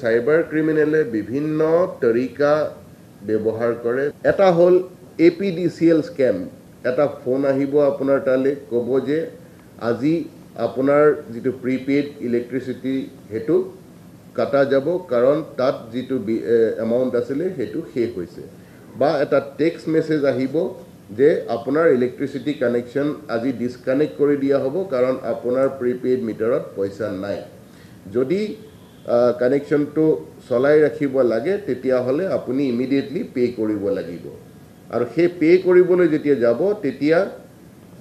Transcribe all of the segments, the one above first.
Cyber ক্ৰিমিনেলে বিভিন্ন তৰিকা ব্যৱহাৰ কৰে। এটা হ'ল APDCL স্ক্যাম। এটা ফোন আহিব আপোনাৰ তালে ক'ব যে আজি আপোনাৰ যেটো প্ৰিপেইড ইলেক্ট্ৰিসিটি হেতু কাটা যাব কাৰণ তাত যেটো এমাউন্ট আছিল হেতু শেষ হৈছে। বা এটা টেক্সট মেসেজ আহিব যে আপোনাৰ ইলেক্ট্ৰিসিটি কানেকশন আজি ডিসকানেক্ট কৰি দিয়া হ'ব কাৰণ আপোনাৰ প্ৰিপেইড মিটাৰত পইচা নাই। যদি কানেকশনটো চলাই ৰাখিব লাগে তেতিয়া হলে আপুনি ইমিডিয়েটলি পে কৰিব লাগিব। আৰু সেই পে কৰিবলৈ যেতিয়া যাব তেতিয়া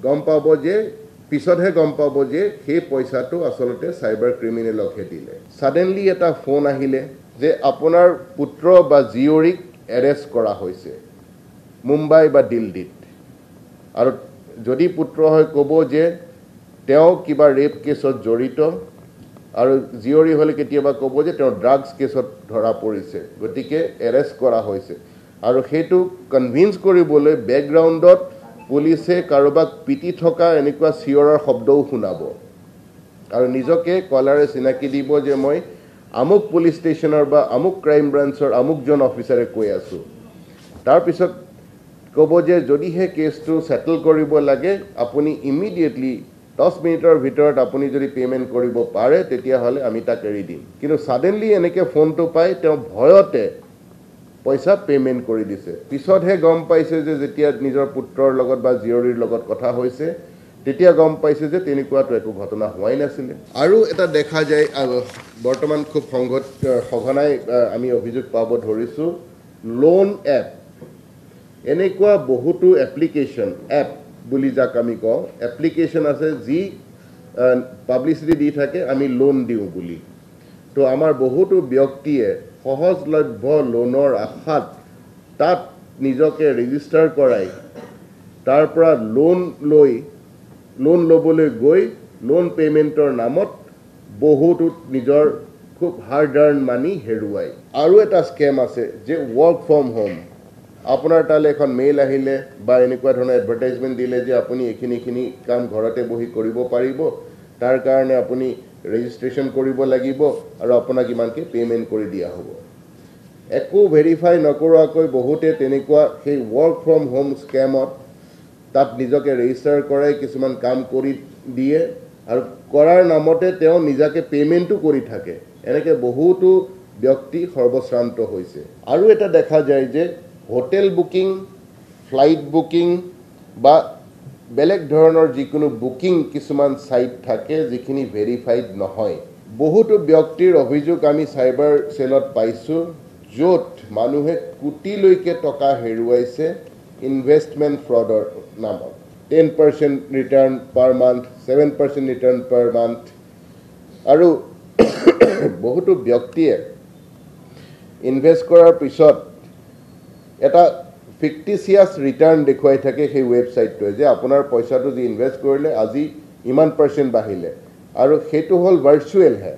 গম পাব যে পিছতহে গম পাব যে সেই পইচাটো আসলতে সাইবার ক্রিমিনেলকহে দিলে। সাডেনলি এটা ফোন আহিলে যে আপোনাৰ পুত্ৰ বা জীয়ৰীক এৰেষ্ট কৰা হৈছে মুম্বাই বা দিল্লীত। আৰু যদি পুত্ৰ হয় ক'ব যে তেওঁ কিবা ৰেপ কেছত জড়িত আৰু জীয়ৰী হলে কেতিয়াবা ক'ব যে তেওঁ ড্ৰাগছ কেছত ধৰা পৰিছে গতিকে এৰেষ্ট কৰা হৈছে। আৰু হেতু কনভিন্স কৰিবলৈ ব্যাকগ্ৰাউণ্ডত পুলিচে কাৰোবাক পিটি থকা এনেকুৱা চিঞৰৰ শব্দও শুনাব আৰু নিজকে কলাৰে চিনাকি দিব যে মই আমুক পুলিচ ষ্টেচনৰ বা আমুক ক্ৰাইম ব্ৰাঞ্চৰ আমুকজন অফিচাৰে কৈ আছো। তাৰ পিছত ক'ব যে যদিহে কেছটো সেটল কৰিব লাগে আপুনি ইমিডিয়েটলি 10 মিনিটৰ ভিতৰত আপুনি যদি পেমেন্ট কৰিব পাৰে তেতিয়া হলে আমি তাক এৰি দিম। কিন্তু সাডেনলি এনেকে ফোনটো পাই তেওঁ ভয়তে পইচা পেমেন্ট কৰি দিছে। পিছতহে গম পাইছে যে যেতিয়া নিজৰ পুত্ৰৰ লগত বা জীয়ৰীৰ লগত কথা হৈছে তেতিয়া গম পাইছে যে তেনেকুৱাটো একো ঘটনা হোৱাই নাছিল। আৰু এটা দেখা যায় বৰ্তমান খুব সঘনাই আমি অভিযোগ পাব ধৰিছো লোন এপ। এনেকুৱা বহুতো এপ্লিকেশন এপ বুলি যাক আমি কওঁ এপ্লিকেশন আছে যি পাব্লিসিটি দি থাকে আমি লোন দিও বুলি। তো আমাৰ বহুতো ব্যক্তিয়ে সহজলভ্য লোনৰ আশাত তাত নিজকে ৰেজিষ্টাৰ কৰাই তাৰ পৰা লোন লবলৈ গৈ লোন পেমেন্টৰ নামত বহুতো নিজৰ খুব হাৰ্ড আৰ্ন মানি হেৰুৱাই। আৰু এটা স্ক্যাম আছে যে ওয়াৰ্ক ফ্ৰম হোম। আপোনাৰ তালে এখন মেইল আহিলে বা এনেকুৱা ধৰণৰ এডভাৰটাইজমেন্ট দিলে যে আপুনি এখিনি কাম ঘৰতে বহি কৰিব পাৰিব তাৰ কাৰণে আপুনি ৰেজিষ্ট্ৰেচন কৰিব লাগিব আৰু আপোনাক ইমানকে পেমেন্ট কৰি দিয়া হ'ব। একো ভেৰিফাই নকৰাকৈ বহুতে তেনেকুৱা সেই ওয়াৰ্ক ফ্ৰম হোম স্ক্যামত তাত নিজকে ৰেজিষ্টাৰ কৰাই কিছুমান কাম কৰি দিয়ে আৰু কৰাৰ নামতে তেওঁ নিজাকে পেমেন্টটো কৰি থাকে। এনেকে বহুতো ব্যক্তি সৰ্বশ্ৰান্ত হৈছে। আৰু এটা দেখা যায় যে হোটেল বুকিং ফ্লাইট বুকিং বা বেলেগ ধৰণৰ যিকোনো বুকিং কিছুমান সাইট থাকে যিখিনি ভেৰিফাইড নহয়। বহুতো ব্যক্তিৰ অভিযোগ আমি সাইবাৰ সেলত পাইছো য'ত মানুহে কোটিলৈকে টকা হেৰুৱাইছে ইনভেষ্টমেন্ট ফ্ৰডৰ নামত। 10% return per month 7% return per month. আৰু বহুতো ব্যক্তিয়ে ইনভেষ্ট কৰাৰ পিছত এটা ফিক্টিচিয়াছ ৰিটাৰ্ণ দেখুৱাই থাকে সেই ৱেবসাইটটোৱে যে আপোনাৰ পইচাটো যি ইনভেষ্ট কৰিলে আজি ইমান % বাঢ়িলে আৰু সেইটো হ'ল ভাৰ্চুৱেল হে।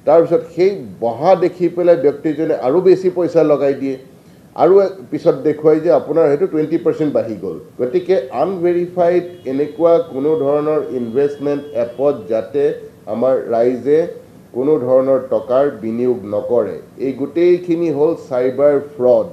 তাৰ পিছত সেই বহা দেখি পেলাই ব্যক্তিজনে আৰু বেছি পইচা লগাই দিয়ে আৰু পিছত দেখুৱাই যে আপোনাৰ হেতু 20% বাঢ়ি গ'ল। গতিকে আনভেৰিফাইড এনেকুৱা কোনো ধৰণৰ ইনভেষ্টমেন্ট এপত যাতে আমাৰ ৰাইজে কোনো ধৰণৰ টকাৰ বিনিয়োগ নকৰে। এই গোটেইখিনি হ'ল সাইবাৰ ফ্ৰড।